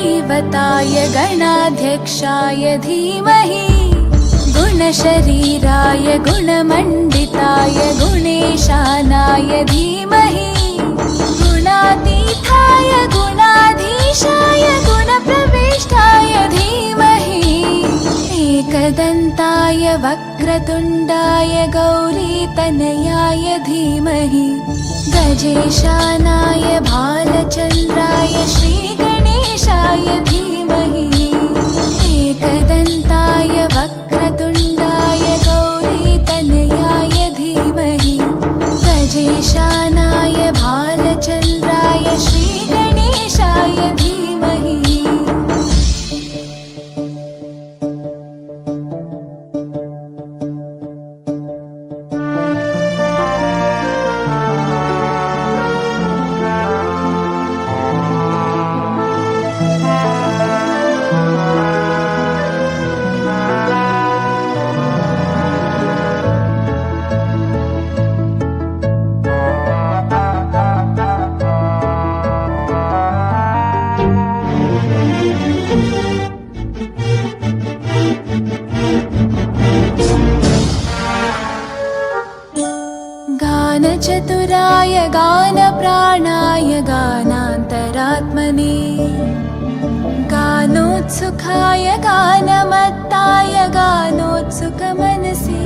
गुरुदैवताय गणाध्यक्षाय धीमहि गुणशरीराय गुणमण्डिताय गुणेशानाय धीमहि गुणातीताय गुणाधीशाय गुणप्रविष्टाय धीमहि एकदन्ताय वक्रतुण्डाय गौरीतनयाय धीमहि गजेशानाय भालचन्द्राय श्रीगणेशाय धीमहि एकदन्ताय वक्रतुण्डाय गौरीतनयाय धीमहि गजेशानाय भालचन्द्राय श्रीगणेशाय धीमहि गानचतुराय गानप्राणाय गानान्तरात्मने गानोत्सुकाय गानमत्ताय गानोत्सुकमनसे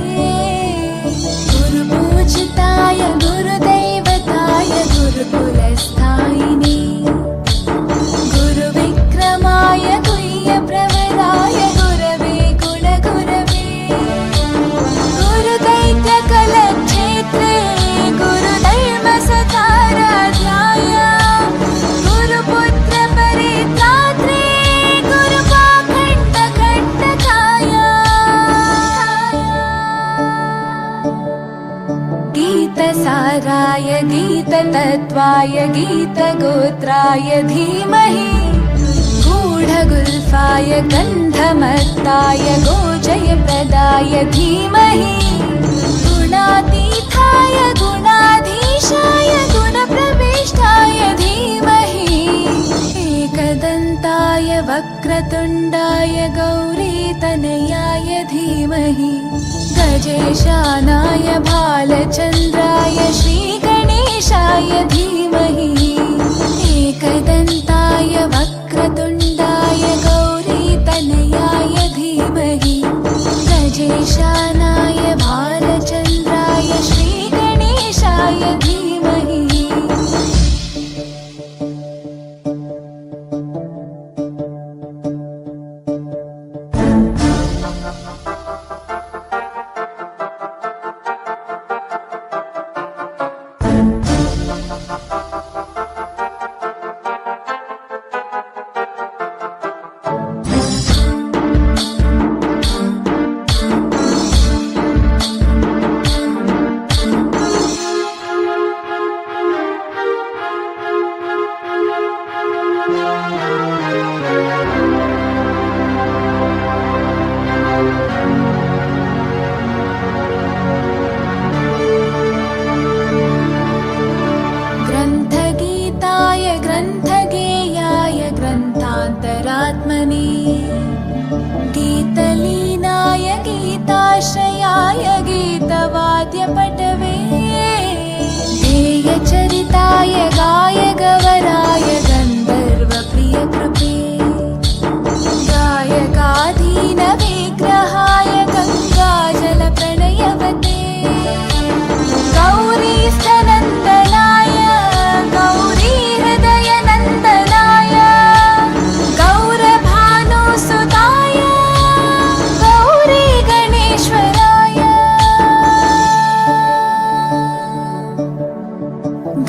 गुरुपूजिताय गुरुदैवताय गुरुकुलस्थायिने गुरुविक्रमाय गुह्यप्रवराय गुरवे गुणगुरवे गुरुदैत्यकलक्षेत्रे गुरुधर्मसकाराध्याय गुरुपुत्रपरित्रात्रे गुरुपाखण्डखण्डकाय गीतसाराय गीततत्त्वाय गीतगोत्राय धीमहि गूढगुल्फाय गन्धमत्ताय गोजयप्रदाय धीमहि गुणातीताय गुणाधीशाय गुणप्रविष्टाय धीमहि एकदन्ताय वक्रतुण्डाय गौरीतनयाय धीमहि गजेशानाय भालचन्द्राय श्रीगणेशाय धीमहि एकदन्ताय वक्रतुण्डाय गौरीतनयाय धीमहि गजेशानाय भालचन्द्राय श्रीगणेशाय धीमहि ग्रन्थगेयाय ग्रन्थान्तरात्मने गीतलीनाय गीताश्रयाय गीतवाद्यपटवे गेयचरिताय गायगवराय गन्धर्वप्रियकृपे गायकाधीनविग्रहाय गङ्गाजलप्रणयवते गौरीस्थनन्दनाय गौरीहृदयनन्दनाय गौरभानुसुताय गौरीगणेश्वराय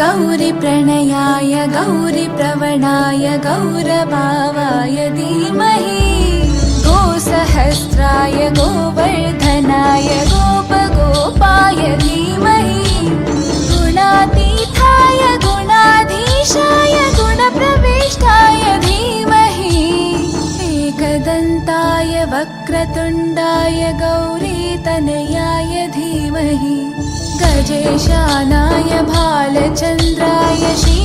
गौरीप्रणयाय गौरीप्रवणाय गौरभावाय धीमहि गोसहस्राय गोवर्धनाय गोपगोपाय धीमहि गुणातीताय गुणाधीशाय गुणप्रविष्टाय धीमहि एकदन्ताय वक्रतुण्डाय गौरीतनयाय धीमहि गजेशानाय भालचन्द्राय श्री